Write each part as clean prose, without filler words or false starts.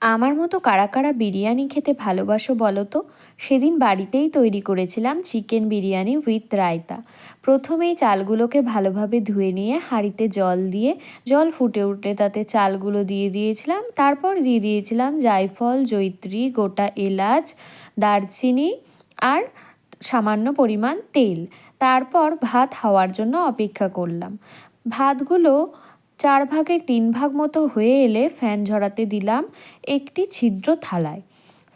আমার মতো কারা কারা বিরিয়ানি খেতে ভালোবাসো বলো তো? সেদিন বাড়িতেই তৈরি করেছিলাম চিকেন বিরিয়ানি উইথ রায়তা। প্রথমেই চালগুলোকে ভালোভাবে ধুয়ে নিয়ে হাঁড়িতে জল দিয়ে, জল ফুটে উঠলে তাতে চালগুলো দিয়ে দিয়েছিলাম। তারপর দিয়ে দিয়েছিলাম জায়ফল, জয়িত্রী, গোটা এলাচ, দারচিনি আর সামান্য পরিমাণ তেল। তারপর ভাত হওয়ার জন্য অপেক্ষা করলাম। ভাতগুলো 4/3 মতো হয়ে এলে ফ্যান ঝরাতে দিলাম একটি ছিদ্র থালায়।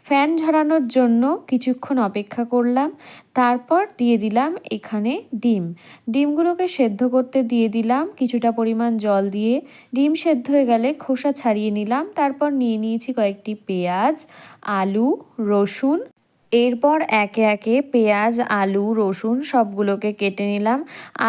ফ্যান ঝরানোর জন্য কিছুক্ষণ অপেক্ষা করলাম। তারপর দিয়ে দিলাম এখানে ডিম। ডিমগুলোকে সেদ্ধ করতে দিয়ে দিলাম কিছুটা পরিমাণ জল দিয়ে। ডিম সেদ্ধ হয়ে গেলে খোসা ছাড়িয়ে নিলাম। তারপর নিয়ে নিয়েছি কয়েকটি পেঁয়াজ, আলু, রসুন। এরপর একে একে পেঁয়াজ, আলু, রসুন সবগুলোকে কেটে নিলাম।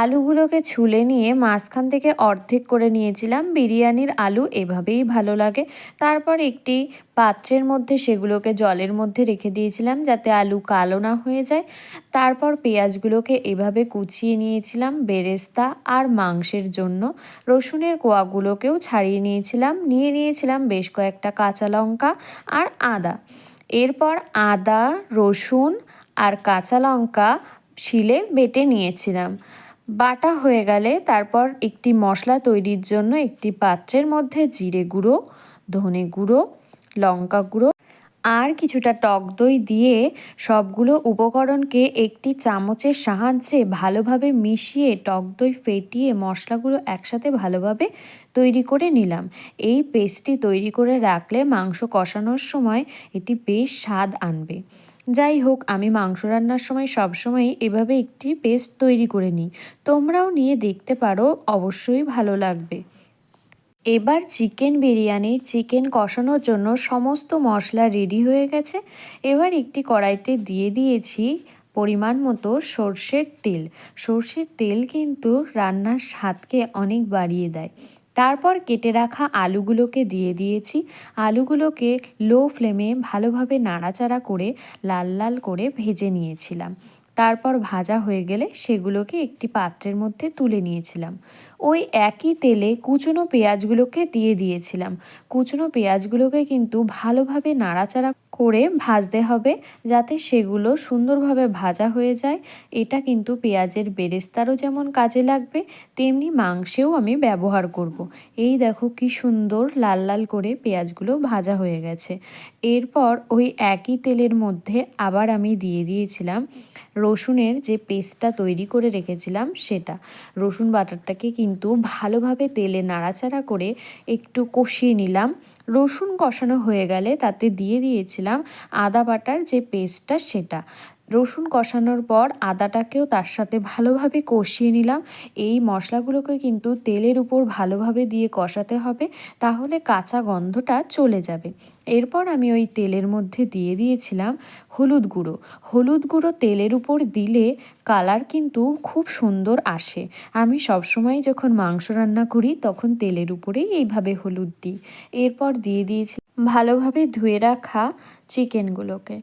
আলুগুলোকে ছুলে নিয়ে মাঝখান থেকে অর্ধেক করে নিয়েছিলাম। বিরিয়ানির আলু এভাবেই ভালো লাগে। তারপর একটি পাত্রের মধ্যে সেগুলোকে জলের মধ্যে রেখে দিয়েছিলাম যাতে আলু কালো না হয়ে যায়। তারপর পেঁয়াজগুলোকে এভাবে কুচিয়ে নিয়েছিলাম বেরেস্তা আর মাংসের জন্য। রসুনের কোয়াগুলোকেও ছাড়িয়ে নিয়েছিলাম। নিয়ে নিয়েছিলাম বেশ কয়েকটা কাঁচা লঙ্কা আর আদা। এরপর আদা, রসুন আর কাঁচা লঙ্কা শিলে বেটে নিয়েছিলাম। বাটা হয়ে গেলে তারপর একটি মশলা তৈরির জন্য একটি পাত্রের মধ্যে জিরে গুঁড়ো, ধনে গুঁড়ো, লঙ্কা গুঁড়ো আর কিছুটা টক দই দিয়ে সবগুলো উপকরণকে একটি চামচের সাহায্যে ভালোভাবে মিশিয়ে টক দই ফেটিয়ে মশলাগুলো একসাথে ভালোভাবে তৈরি করে নিলাম। এই পেস্টটি তৈরি করে রাখলে মাংস কষানোর সময় এটি বেশ স্বাদ আনবে। যাই হোক, আমি মাংস রান্নার সময় সবসময় এভাবে একটি পেস্ট তৈরি করে নিই। তোমরাও নিয়ে দেখতে পারো, অবশ্যই ভালো লাগবে। এবার চিকেন কষানোর জন্য সমস্ত মশলা রেডি হয়ে গেছে। এবার একটি কড়াইতে দিয়ে দিয়েছি পরিমাণ মতো সর্ষের তেল। সর্ষের তেল কিন্তু রান্নার স্বাদকে অনেক বাড়িয়ে দেয়। তারপর কেটে রাখা আলুগুলোকে দিয়ে দিয়েছি। আলুগুলোকে লো ফ্লেমে ভালোভাবে নাড়াচাড়া করে লাল লাল করে ভেজে নিয়েছিলাম। তারপর ভাজা হয়ে গেলে সেগুলোকে একটি পাত্রের মধ্যে তুলে নিয়েছিলাম। ওই একই তেলে কুচনো পেঁয়াজগুলোকে দিয়ে দিয়েছিলাম। কুচনো পেঁয়াজগুলোকে কিন্তু ভালোভাবে নাড়াচাড়া করে ভাজতে হবে যাতে সেগুলো সুন্দরভাবে ভাজা হয়ে যায়। এটা কিন্তু পেঁয়াজের বেরেস্তারও যেমন কাজে লাগবে, তেমনি মাংসেও আমি ব্যবহার করব। এই দেখো কি সুন্দর লাল লাল করে পেঁয়াজগুলো ভাজা হয়ে গেছে। এরপর ওই একই তেলের মধ্যে আবার আমি দিয়ে দিয়েছিলাম রসুনের যে পেস্টটা তৈরি করে রেখেছিলাম সেটা। রসুন বাটারটাকে কিন্তু ভালোভাবে তেলে নাড়াচাড়া করে একটু কষিয়ে নিলাম। রসুন কষানো হয়ে গেলে তাতে দিয়ে দিয়েছিলাম আদা বাটার যে পেস্টটা সেটা। রসুন কষানোর পর আদাটাকেও তার সাথে ভালোভাবে কষিয়ে নিলাম। এই মশলাগুলোকে কিন্তু তেলের উপর ভালোভাবে দিয়ে কষাতে হবে, তাহলে কাঁচা গন্ধটা চলে যাবে। এরপর আমি ওই তেলের মধ্যে দিয়ে দিয়েছিলাম হলুদ গুঁড়ো। হলুদ গুঁড়ো তেলের উপর দিলে কালার কিন্তু খুব সুন্দর আসে। আমি সবসময় যখন মাংস রান্না করি তখন তেলের উপরেই এইভাবে হলুদ দিই। এরপর দিয়ে দিয়েছি ভালোভাবে ধুয়ে রাখা চিকেনগুলোকে।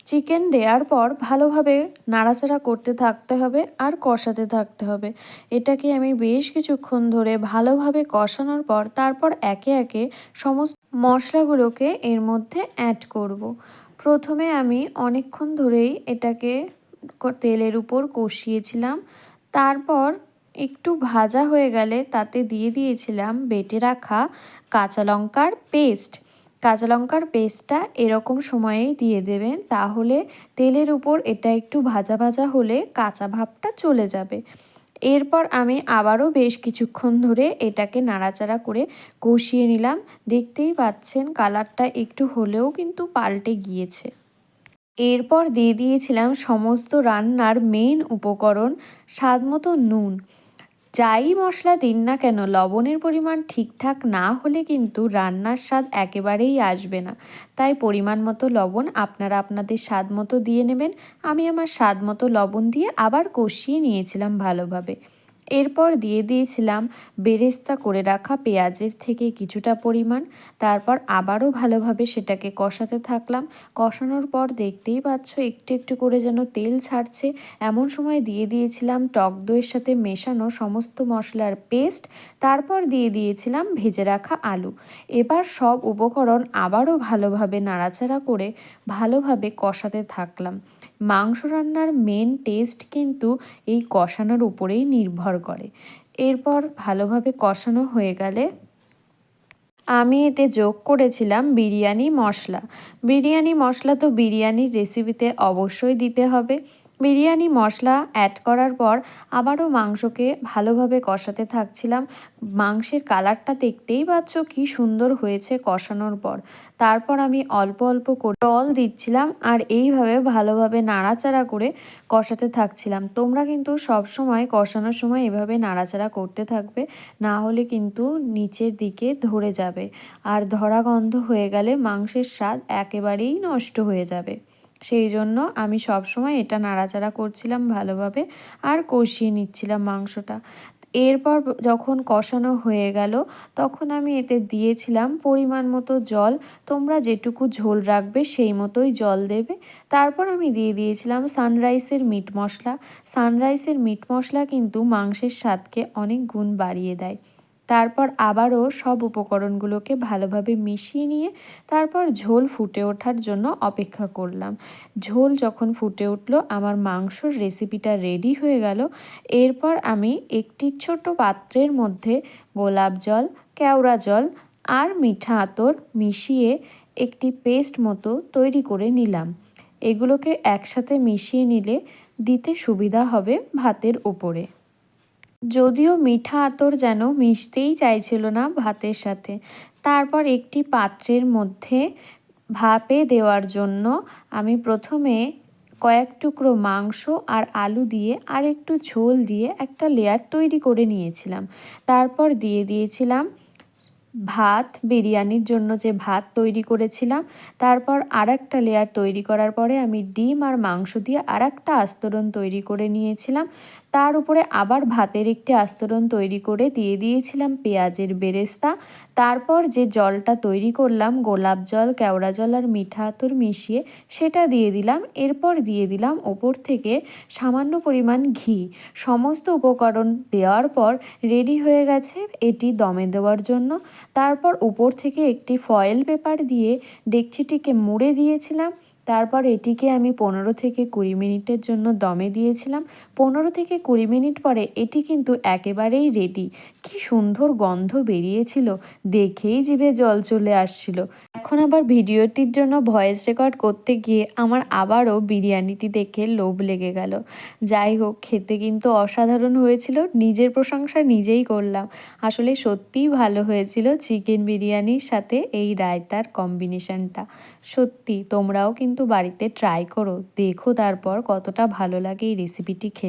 চিকেন দেওয়ার পর ভালোভাবে নাড়াচাড়া করতে থাকতে হবে আর কষাতে থাকতে হবে। এটাকে আমি বেশ কিছুক্ষণ ধরে ভালোভাবে কষানোর পর তারপর একে একে সমস্ত মশলাগুলোকে এর মধ্যে অ্যাড করব। প্রথমে আমি অনেকক্ষণ ধরেই এটাকে তেলের উপর কষিয়েছিলাম। তারপর একটু ভাজা হয়ে গেলে তাতে দিয়ে দিয়েছিলাম বেটে রাখা কাঁচা লঙ্কার পেস্ট। কাঁচা লঙ্কার পেস্টটা এরকম সময়েই দিয়ে দেবেন, তাহলে তেলের উপর এটা একটু ভাজা ভাজা হলে কাঁচা ভাবটা চলে যাবে। এরপর আমি আবারও বেশ কিছুক্ষণ ধরে এটাকে নাড়াচাড়া করে কষিয়ে নিলাম। দেখতেই পাচ্ছেন কালারটা একটু হলেও কিন্তু পাল্টে গিয়েছে। এরপর দিয়ে দিয়েছিলাম সমস্ত রান্নার মেন উপকরণ, স্বাদমতো নুন। যাই মশলা দিন না কেন লবণের পরিমাণ ঠিকঠাক না হলে কিন্তু রান্নার স্বাদ একেবারেই আসবে না। তাই পরিমাণ মতো লবণ আপনারা আপনাদের স্বাদ মতো দিয়ে নেবেন। আমি আমার স্বাদ মতো লবণ দিয়ে আবার কষিয়ে নিয়েছিলাম ভালোভাবে। এরপর দিয়ে দিয়েছিলাম বেরেস্তা করে রাখা পেঁয়াজের থেকে কিছুটা পরিমাণ। তারপর আবারও ভালোভাবে সেটাকে কষাতে থাকলাম। কষানোর পর দেখতেই পাচ্ছ একটু একটু করে যেন তেল ছাড়ছে। এমন সময় দিয়ে দিয়েছিলাম টক দইয়ের সাথে মেশানো সমস্ত মশলার পেস্ট। তারপর দিয়ে দিয়েছিলাম ভেজে রাখা আলু। এবার সব উপকরণ আবারও ভালোভাবে নাড়াচাড়া করে ভালোভাবে কষাতে থাকলাম। মাংস রান্নার মেন টেস্ট কিন্তু এই কষানোর উপরেই নির্ভর করে। এরপর ভালোভাবে কষানো হয়ে গেলে আমি এতে যোগ করেছিলাম বিরিয়ানি মশলা। বিরিয়ানি মশলা তো বিরিয়ানির রেসিপিতে অবশ্যই দিতে হবে। বিরিয়ানি মশলা অ্যাড করার পর আবারও মাংসকে ভালোভাবে কষাতে থাকছিলাম। মাংসের কালারটা দেখতেই পাচ্ছ কি সুন্দর হয়েছে কষানোর পর। তারপর আমি অল্প অল্প করে জল দিচ্ছিলাম আর এইভাবে ভালোভাবে নাড়াচাড়া করে কষাতে থাকছিলাম। তোমরা কিন্তু সব সময় কষানোর সময় এভাবে নাড়াচাড়া করতে থাকবে, না হলে কিন্তু নিচের দিকে ধরে যাবে আর ধরা গন্ধ হয়ে গেলে মাংসের স্বাদ একেবারেই নষ্ট হয়ে যাবে। সেই জন্য আমি সবসময় এটা নাড়াচাড়া করছিলাম ভালোভাবে আর কষিয়ে নিচ্ছিলাম মাংসটা। এরপর যখন কষানো হয়ে গেল তখন আমি এতে দিয়েছিলাম পরিমাণ মতো জল। তোমরা যেটুকু ঝোল রাখবে সেই মতোই জল দেবে। তারপর আমি দিয়ে দিয়েছিলাম সানরাইসের মিট মশলা। সানরাইসের মিট মশলা কিন্তু মাংসের স্বাদকে অনেক গুণ বাড়িয়ে দেয়। তারপর আবারও সব উপকরণগুলোকে ভালোভাবে মিশিয়ে নিয়ে তারপর ঝোল ফুটে ওঠার জন্য অপেক্ষা করলাম। ঝোল যখন ফুটে উঠল আমার মাংসর রেসিপিটা রেডি হয়ে গেল। এরপর আমি একটি ছোট পাত্রের মধ্যে গোলাপ জল, কেওড়া জল আর মিঠা আতর মিশিয়ে একটি পেস্ট মতো তৈরি করে নিলাম। এগুলোকে একসাথে মিশিয়ে নিলে দিতে সুবিধা হবে ভাতের উপরে। যদিও মিঠা আতর যেন মিশতেই চাইছিল না ভাতের সাথে। তারপর একটি পাত্রের মধ্যে ভাপে দেওয়ার জন্য আমি প্রথমে কয়েক টুকরো মাংস আর আলু দিয়ে আর একটু ঝোল দিয়ে একটা লেয়ার তৈরি করে নিয়েছিলাম। তারপর দিয়ে দিয়েছিলাম ভাত, বিরিয়ানির জন্য যে ভাত তৈরি করেছিলাম। তারপর আরেকটা লেয়ার তৈরি করার পরে আমি ডিম আর মাংস দিয়ে আরেকটা আস্তরণ তৈরি করে নিয়েছিলাম। তার উপরে আবার ভাতের একটি আস্তরণ তৈরি করে দিয়ে দিয়েছিলাম পেঁয়াজের বেরেস্তা। তারপর যে জলটা তৈরি করলাম গোলাপ জল, কেওড়া জল আর মিঠা আতর মিশিয়ে সেটা দিয়ে দিলাম। এরপর দিয়ে দিলাম ওপর থেকে সামান্য পরিমাণ ঘি। সমস্ত উপকরণ দেওয়ার পর রেডি হয়ে গেছে এটি দমে দেওয়ার জন্য। তারপর উপর থেকে একটি ফয়েল পেপার দিয়ে ডেকচিটিকে মুড়ে দিয়েছিলাম। তারপর এটিকে আমি 15 থেকে 20 মিনিটের জন্য দমে দিয়েছিলাম। 15 থেকে 20 মিনিট পরে এটি কিন্তু একেবারেই রেডি। কি সুন্দর গন্ধ বেরিয়েছিল, দেখেই জিভে জল চলে আসছিল। এখন আবার ভিডিওটির জন্য ভয়েস রেকর্ড করতে গিয়ে আমার আবারও বিরিয়ানিটি দেখে লোভ লেগে গেল। যাই হোক, খেতে কিন্তু অসাধারণ হয়েছিল। নিজের প্রশংসা নিজেই করলাম। আসলে সত্যিই ভালো হয়েছিল চিকেন বিরিয়ানির সাথে এই রায়তার কম্বিনেশনটা। সত্যি তোমরাও কিন্তু বাড়িতে ট্রাই করো, দেখো তারপর কতটা ভালো লাগে এই রেসিপিটি খেতে।